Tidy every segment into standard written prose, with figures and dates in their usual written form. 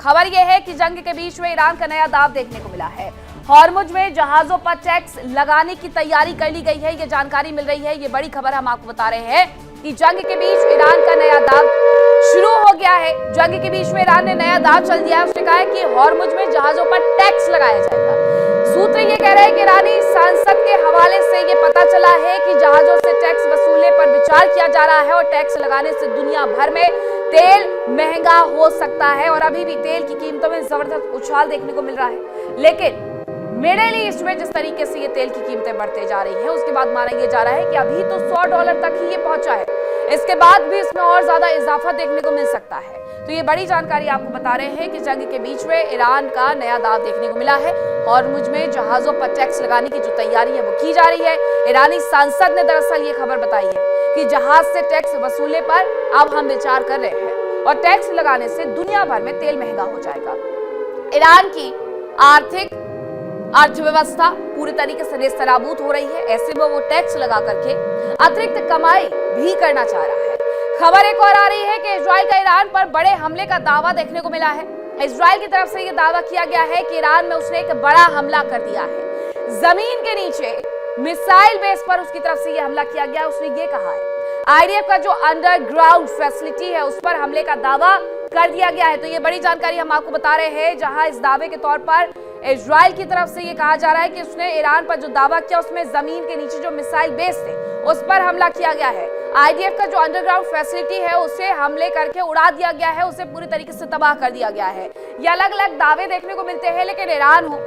खबर यह है कि जंग के बीच में ईरान का नया दांव देखने को मिला है। हॉर्मुज में जहाजों पर टैक्स लगाने की तैयारी कर ली गई है। ये जानकारी मिल रही है, ये बड़ी खबर हम आपको बता रहे हैं कि जंग के बीच ईरान का नया दांव शुरू हो गया है। जंग के बीच में ईरान ने नया दांव चल दिया है। उसने कहा है कि हॉर्मुज में जहाजों पर टैक्स लगाया जाएगा। सूत्र ये कह रहे हैं कि ईरानी संसद के हवाले से ये पता चला है कि जहाजों से टैक्स वसूलने पर विचार किया जा रहा है और टैक्स लगाने से दुनिया भर में तेल महंगा हो सकता है। और अभी भी तेल की कीमतों में जबरदस्त उछाल देखने को मिल रहा है। लेकिन मिडिल ईस्ट में जिस तरीके से ये तेल की कीमतें बढ़ते जा रही हैं, उसके बाद माना यह जा रहा है कि अभी तो $100 तक ही ये पहुंचा है। इसके बाद भी इसमें और ज्यादा इजाफा देखने को मिल सकता है। तो ये बड़ी जानकारी आपको बता रहे हैं कि जंग के बीच में ईरान का नया दांव देखने को मिला है। हॉर्मुज में जहाजों पर टैक्स लगाने की जो तैयारी है वो की जा रही है। ईरानी संसद ने दरअसल ये खबर बताई है कि जहाज से टैक्स वसूलने पर अब हम विचार कर रहे हैं और टैक्स लगाने से दुनिया भर में तेल महंगा हो जाएगा। ईरान की अर्थव्यवस्था पूरी तरीके से नेस्तनाबूद हो रही है। ऐसे में वो टैक्स लगा करके अतिरिक्त कमाई भी करना चाह रहा है। खबर एक और आ रही है कि इजराइल का ईरान पर बड़े हमले का दावा देखने को मिला है। इजराइल की तरफ से यह दावा किया गया है कि ईरान में उसने एक बड़ा हमला कर दिया है। जमीन के नीचे मिसाइल बेस पर उसकी तरफ से यह हमला किया गया। उसने ये कहा है आईडीएफ का जो अंडरग्राउंड फैसिलिटी है उस पर हमले का दावा कर दिया गया है। तो ये बड़ी जानकारी हम आपको बता रहे हैं, जहां इस दावे के तौर पर इजराइल की तरफ से ये कहा जा रहा है कि उसने ईरान पर जो दावा किया उसमें जमीन के नीचे जो मिसाइल बेस थे उस पर हमला किया गया है। आईडीएफ का जो अंडरग्राउंड फैसिलिटी है उसे हमले करके उड़ा दिया गया है, उसे पूरी तरीके से तबाह कर दिया गया है। ये अलग अलग दावे देखने को मिलते हैं, लेकिन ईरान हो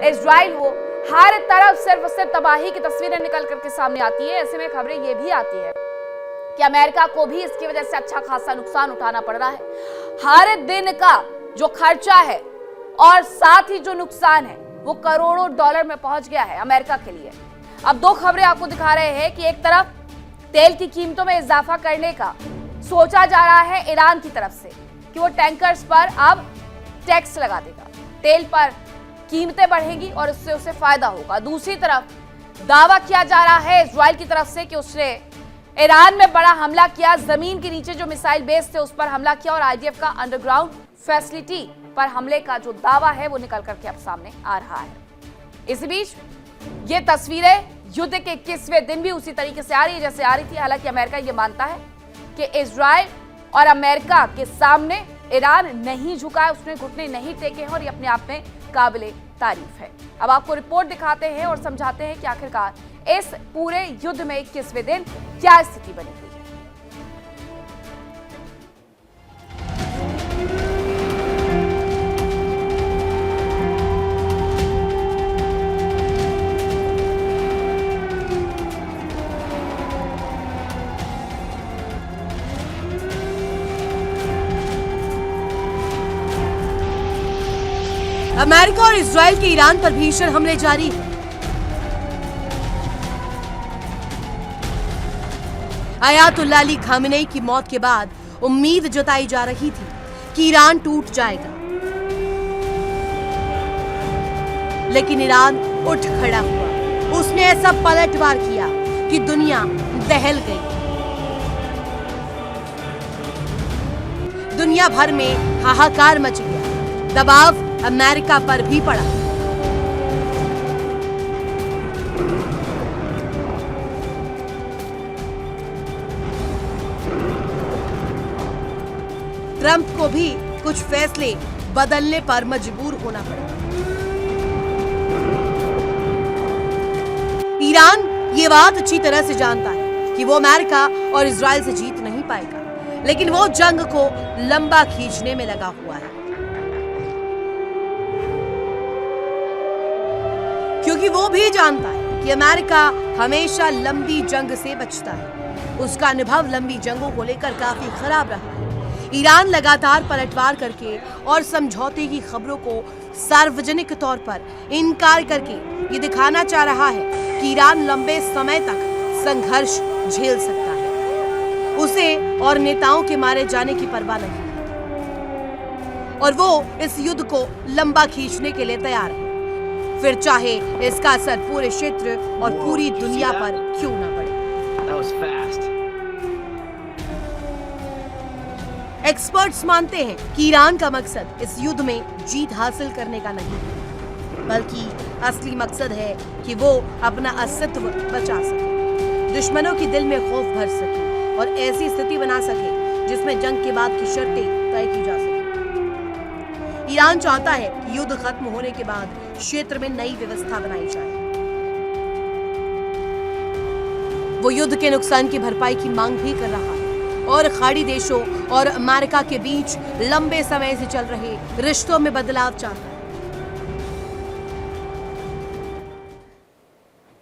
इजराइल हो हर तरफ सिर्फ तबाही की तस्वीरें निकल करके सामने आती है। ऐसे में खबरें ये भी आती है कि अमेरिका को भी इसकी वजह से अच्छा खासा नुकसान उठाना पड़ रहा है। हर दिन का जो खर्चा है और साथ ही जो नुकसान है वो करोड़ों डॉलर में पहुंच गया है अमेरिका के लिए। अब दो खबरें आपको दिखा रहे हैं कि एक तरफ तेल की कीमतों में इजाफा करने का सोचा जा रहा है ईरान की तरफ से कि वो टैंकर्स पर अब टैक्स लगा देगा, तेल पर कीमतें बढ़ेंगी और उससे उसे फायदा होगा। दूसरी तरफ दावा किया जा रहा है इजराइल की तरफ से कि उसने ईरान में बड़ा हमला किया, जमीन के नीचे जो मिसाइल बेस थे उस पर हमला किया और आईडीएफ का अंडरग्राउंड फैसिलिटी पर हमले का जो दावा है वो निकल करके अब सामने आ रहा है। इसी बीच ये तस्वीरें युद्ध के 21वें दिन भी उसी तरीके से आ रही है जैसे आ रही थी। हालांकि अमेरिका ये मानता है कि इजराइल और अमेरिका के सामने ईरान नहीं झुका है, उसने घुटने नहीं टेके हैं और ये अपने आप में काबिले तारीफ है। अब आपको रिपोर्ट दिखाते हैं और समझाते हैं कि आखिरकार इस पूरे युद्ध में 21वें दिन क्या स्थिति बनी हुई है। अमेरिका और इजराइल के ईरान पर भीषण हमले जारी हैं। अयातुल्लाह अली खामेनेई की मौत के बाद उम्मीद जताई जा रही थी कि ईरान टूट जाएगा, लेकिन ईरान उठ खड़ा हुआ। उसने ऐसा पलटवार किया कि दुनिया दहल गई। दुनिया भर में हाहाकार मच गया। दबाव अमेरिका पर भी पड़ा। ट्रंप को भी कुछ फैसले बदलने पर मजबूर होना पड़ा। ईरान ये बात अच्छी तरह से जानता है कि वो अमेरिका और इजराइल से जीत नहीं पाएगा, लेकिन वो जंग को लंबा खींचने में लगा हुआ है, क्योंकि वो भी जानता है कि अमेरिका हमेशा लंबी जंग से बचता है। उसका अनुभव लंबी जंगों को लेकर काफी खराब रहा है। ईरान लगातार पलटवार करके और समझौते की खबरों को सार्वजनिक तौर पर इनकार करके ये दिखाना चाह रहा है कि ईरान लंबे समय तक संघर्ष झेल सकता है। उसे और नेताओं के मारे जाने की परवाह नहीं है और वो इस युद्ध को लंबा खींचने के लिए तैयार है, फिर चाहे इसका असर पूरे क्षेत्र और पूरी दुनिया पर क्यों न पड़े। एक्सपर्ट्स मानते हैं कि ईरान का मकसद इस युद्ध में जीत हासिल करने का नहीं है, बल्कि असली मकसद है कि वो अपना अस्तित्व बचा सके, दुश्मनों के दिल में खौफ भर सके और ऐसी स्थिति बना सके जिसमें जंग के बाद की शर्तें तय की जा सके। ईरान चाहता है कि युद्ध खत्म होने के बाद क्षेत्र में नई व्यवस्था बनाई जाए। वो युद्ध के नुकसान की भरपाई की मांग भी कर रहा है और खाड़ी देशों और अमेरिका के बीच लंबे समय से चल रहे रिश्तों में बदलाव चाहता है।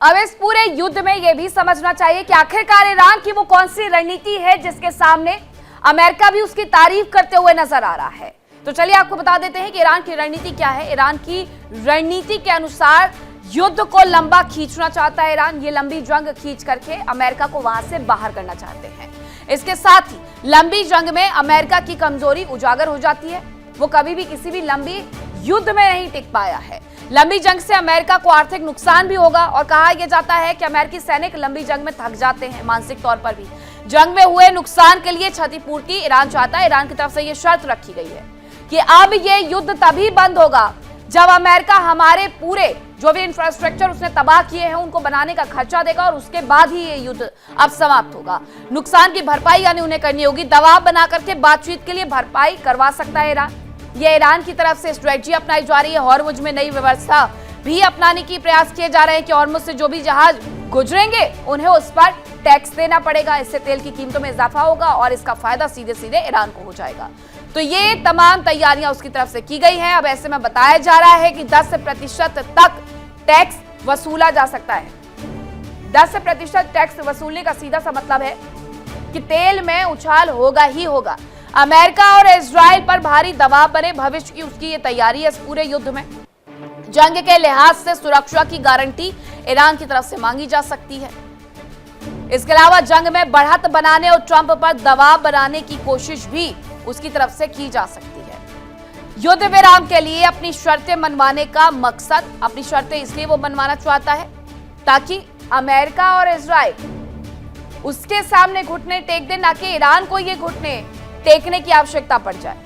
अब इस पूरे युद्ध में यह भी समझना चाहिए कि आखिरकार ईरान की वो कौन सी रणनीति है जिसके सामने अमेरिका भी उसकी तारीफ करते हुए नजर आ रहा है। तो चलिए आपको बता देते हैं कि ईरान की रणनीति क्या है। ईरान की रणनीति के अनुसार युद्ध को लंबा खींचना चाहता है ईरान। ये लंबी जंग खींच करके अमेरिका को वहां से बाहर करना चाहते हैं। इसके साथ ही लंबी जंग में अमेरिका की कमजोरी उजागर हो जाती है। वो कभी भी किसी भी लंबी युद्ध में नहीं टिक पाया है। लंबी जंग से अमेरिका को आर्थिक नुकसान भी होगा और कहा यह जाता है कि अमेरिकी सैनिक लंबी जंग में थक जाते हैं, मानसिक तौर पर भी। जंग में हुए नुकसान के लिए क्षतिपूर्ति ईरान चाहता है। ईरान की तरफ से यह शर्त रखी गई है कि अब ये युद्ध तभी बंद होगा जब अमेरिका हमारे पूरे जो भी इंफ्रास्ट्रक्चर उसने तबाह किए हैं उनको बनाने का खर्चा देगा और उसके बाद ही ये युद्ध अब समाप्त होगा। नुकसान की भरपाई यानी उन्हें करनी होगी। दबाव बना करके बातचीत के लिए भरपाई करवा सकता है ईरान। ये ईरान की तरफ से स्ट्रेटजी अपनाई जा रही है। हॉर्मुज में नई व्यवस्था भी अपनाने की प्रयास किए जा रहे हैं कि हॉर्मुज से जो भी जहाज गुजरेंगे उन्हें उस पर टैक्स देना पड़ेगा। इससे तेल की कीमतों में इजाफा होगा और इसका फायदा सीधे सीधे ईरान को हो जाएगा। तो ये तमाम तैयारियां उसकी तरफ से की गई हैं। अब ऐसे में बताया जा रहा है कि 10% तक टैक्स वसूला जा सकता है। 10% टैक्स वसूलने का सीधा सा मतलब है कि तेल में उछाल होगा ही होगा। अमेरिका और इजराइल पर भारी दबाव बने भविष्य की उसकी ये तैयारी है। इस पूरे युद्ध में जंग के लिहाज से सुरक्षा की गारंटी ईरान की तरफ से मांगी जा सकती है। इसके अलावा जंग में बढ़त बनाने और ट्रंप पर दबाव बनाने की कोशिश भी उसकी तरफ से की जा सकती है। युद्ध विराम के लिए अपनी शर्तें मनवाने का मकसद, अपनी शर्तें इसलिए वो मनवाना चाहता है ताकि अमेरिका और इजराइल उसके सामने घुटने टेक दे, ना कि ईरान को ये घुटने टेकने की आवश्यकता पड़ जाए।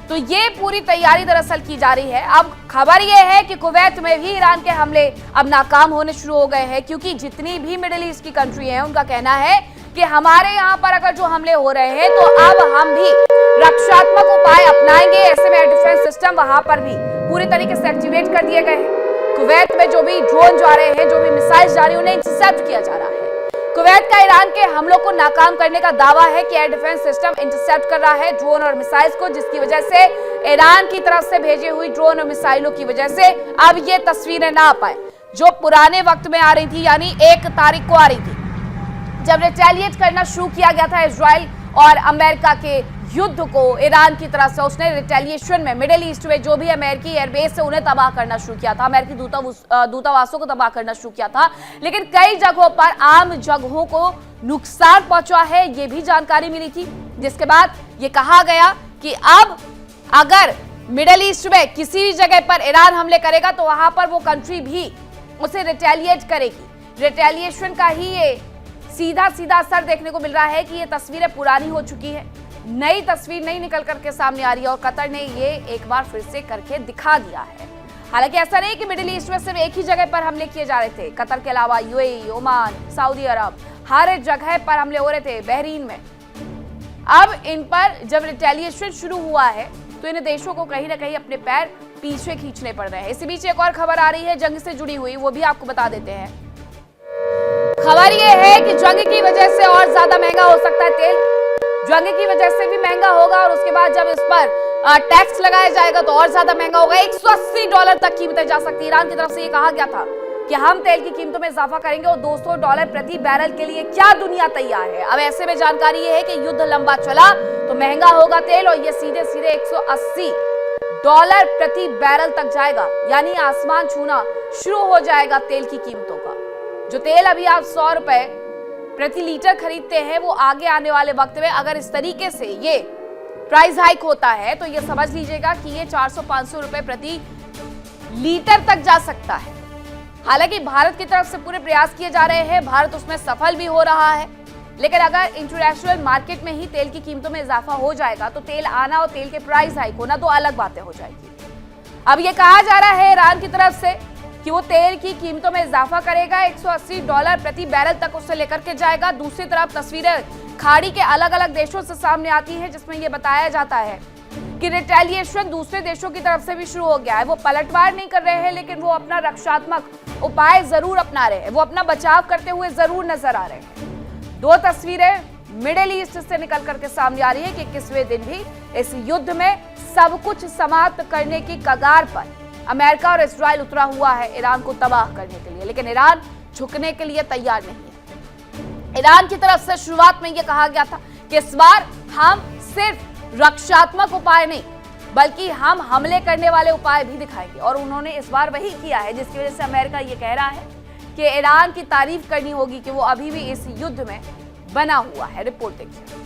तो ये पूरी तैयारी दरअसल की जा रही है। अब खबर ये है कि कुवैत में भी ईरान के हमले अब नाकाम होने शुरू हो गए हैं, क्योंकि जितनी भी मिडिल ईस्ट की कंट्री हैं उनका कहना है कि हमारे यहाँ पर अगर जो हमले हो रहे हैं तो अब हम भी रक्षात्मक उपाय अपनाएंगे। ऐसे में एयर डिफेंस सिस्टम वहां पर भी पूरी तरीके से एक्टिवेट कर दिए गए हैं। कुवैत में जो भी ड्रोन जा रहे हैं, जो भी मिसाइल्स जा रही हैं, उन्हें इंटरसेप्ट किया जा रहा है। कुवैत का ईरान के हमलों को नाकाम करने का दावा है कि एयर डिफेंस सिस्टम इंटरसेप्ट कर रहा है ड्रोन और मिसाइल्स को, जिसकी वजह से ईरान की तरफ से भेजी हुई ड्रोन और मिसाइलों की वजह से अब ये तस्वीरें ना आ पाए जो पुराने वक्त में आ रही थी, यानी 1 तारीख को आ रही थी जब रिटेलिएट करना शुरू किया गया था इजराइल और अमेरिका के युद्ध को। ईरान की तरफ से उसने रिटेलिएशन में मिडिल ईस्ट में जो भी अमेरिकी एयरबेस से उन्हें तबाह करना शुरू किया था, अमेरिकी दूतावासों को तबाह करना शुरू किया था। लेकिन कई जगहों पर आम जगहों को नुकसान पहुंचा है, ये भी जानकारी मिली थी, जिसके बाद ये कहा गया कि अब अगर मिडिल ईस्ट में किसी भी जगह पर ईरान हमले करेगा तो वहां पर वो कंट्री भी उसे रिटेलिएट करेगी। रिटेलिएशन का ही ये सीधा सीधा असर देखने को मिल रहा है कि ये तस्वीरें पुरानी हो चुकी है, नई तस्वीर नहीं निकल करके सामने आ रही है और कतर ने ये एक बार फिर से करके दिखा दिया है। हालांकि ऐसा नहीं कि मिडिल ईस्ट में सिर्फ एक ही जगह पर हमले किए जा रहे थे। कतर के अलावा यूएई, ओमान, सऊदी अरब, हर जगह पर हमले हो रहे थे, बहरीन में। अब इन पर जब रिटेलिएशन शुरू हुआ है तो इन देशों को कहीं ना कहीं अपने पैर पीछे खींचने पड़ रहे हैं। इसी बीच एक और खबर आ रही है जंग से जुड़ी हुई, वो भी आपको बता देते हैं। खबर यह है कि जंग की वजह से और ज्यादा महंगा हो सकता है तेल। जंग की वजह से भी महंगा होगा और उसके बाद जब इस पर टैक्स लगाया जाएगा तो और ज्यादा महंगा होगा। $180 तक कीमतें जा सकती है। ईरान की तरफ से ये कहा गया था कि हम तेल की कीमतों में इजाफा करेंगे और $200 प्रति बैरल के लिए क्या दुनिया तैयार है। अब ऐसे में जानकारी ये है कि युद्ध लंबा चला तो महंगा होगा तेल और ये सीधे सीधे $180 प्रति बैरल तक जाएगा, यानी आसमान छूना शुरू हो जाएगा तेल की कीमतों का। जो तेल अभी आप $100 प्रति लीटर खरीदते हैं, वो आगे आने वाले वक्त में अगर इस तरीके से ये प्राइस हाइक होता है तो ये समझ लीजिएगा कि ये 400-500 रुपए प्रति लीटर तक जा सकता है। हालांकि भारत की तरफ से पूरे प्रयास किए जा रहे हैं, भारत उसमें सफल भी हो रहा है। लेकिन अगर इंटरनेशनल मार्केट में ही तेल की कीमतों में इजाफा हो जाएगा तो तेल आना और तेल के प्राइस हाइक होना तो अलग बातें हो जाएगी। अब ये कहा जा रहा है ईरान की तरफ से कि वो तेल की कीमतों में इजाफा करेगा, $180 प्रति बैरल तक उससे लेकर के जाएगा। दूसरी तरफ तस्वीरें खाड़ी के अलग अलग देशों से सामने आती है जिसमें यह बताया जाता है कि रिटेलिएशन दूसरे देशों की तरफ से भी शुरू हो गया है। वो पलटवार नहीं कर रहे हैं लेकिन वो अपना रक्षात्मक उपाय जरूर अपना रहे हैं, वो अपना बचाव करते हुए जरूर नजर आ रहे हैं। दो तस्वीरें मिडिल ईस्ट से निकल करके सामने आ रही है कि 21वें दिन भी इस युद्ध में सब कुछ समाप्त करने की कगार पर अमेरिका और इजराइल उतरा हुआ है ईरान को तबाह करने के लिए, लेकिन ईरान झुकने के लिए तैयार नहीं है। ईरान की तरफ से शुरुआत में यह कहा गया था कि इस बार हम सिर्फ रक्षात्मक उपाय नहीं बल्कि हम हमले करने वाले उपाय भी दिखाएंगे, और उन्होंने इस बार वही किया है जिसकी वजह से अमेरिका ये कह रहा है कि ईरान की तारीफ करनी होगी कि वो अभी भी इस युद्ध में बना हुआ है। रिपोर्ट देखिए।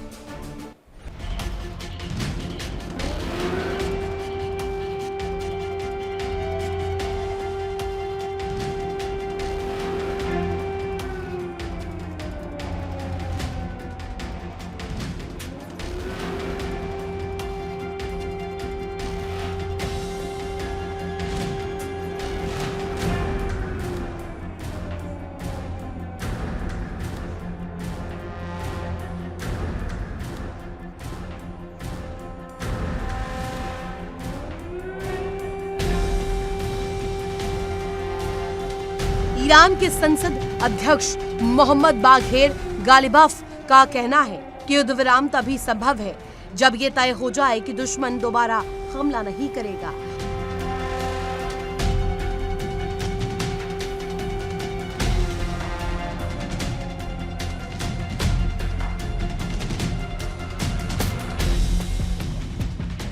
ईरान के संसद अध्यक्ष मोहम्मद बाघेर गालिबाफ का कहना है कि युद्ध विराम तभी संभव है जब ये तय हो जाए कि दुश्मन दोबारा हमला नहीं करेगा।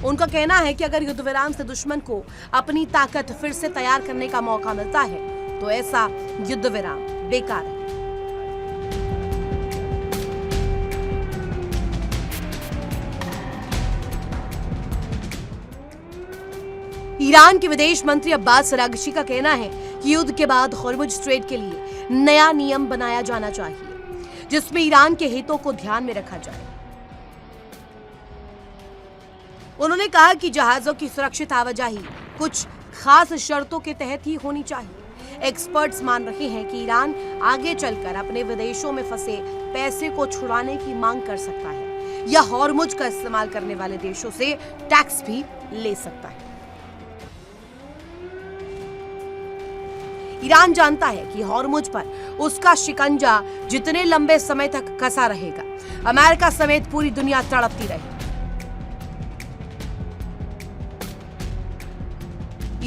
उनका कहना है कि अगर युद्ध विराम से दुश्मन को अपनी ताकत फिर से तैयार करने का मौका मिलता है तो ऐसा युद्ध विराम बेकार है। ईरान के विदेश मंत्री अब्बास अरागची का कहना है कि युद्ध के बाद होर्मुज स्ट्रेट के लिए नया नियम बनाया जाना चाहिए जिसमें ईरान के हितों को ध्यान में रखा जाए। उन्होंने कहा कि जहाजों की सुरक्षित आवाजाही कुछ खास शर्तों के तहत ही होनी चाहिए। एक्सपर्ट्स मान रहे हैं कि ईरान आगे चलकर अपने विदेशों में फंसे पैसे को छुड़ाने की मांग कर सकता है या होर्मुज का इस्तेमाल करने वाले देशों से टैक्स भी ले सकता है। ईरान जानता है कि होर्मुज पर उसका शिकंजा जितने लंबे समय तक कसा रहेगा, अमेरिका समेत पूरी दुनिया तड़पती रहेगी।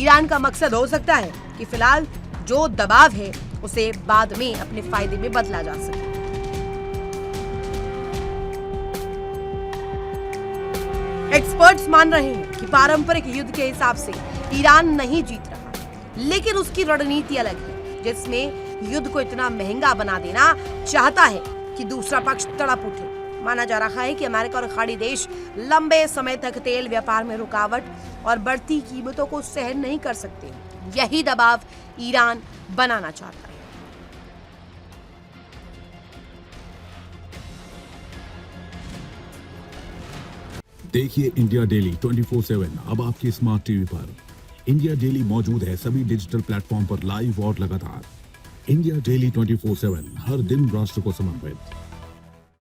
ईरान का मकसद हो सकता है कि फिलहाल जो दबाव है उसे बाद में अपने फायदे में बदला जा सके। एक्सपर्ट्स मान रहे हैं कि पारंपरिक युद्ध के हिसाब से ईरान नहीं जीत रहा, लेकिन उसकी रणनीति अलग है जिसमें युद्ध को इतना महंगा बना देना चाहता है कि दूसरा पक्ष तड़प उठे। माना जा रहा है कि अमेरिका और खाड़ी देश लंबे समय तक तेल व्यापार में रुकावट और बढ़ती कीमतों को सहन नहीं कर सकते। यही दबाव ईरान बनाना चाहता है। देखिए इंडिया डेली 24/7 अब आपके स्मार्ट टीवी पर। इंडिया डेली मौजूद है सभी डिजिटल प्लेटफॉर्म पर लाइव और लगातार। इंडिया डेली 24/7 हर दिन राष्ट्र को समर्पित।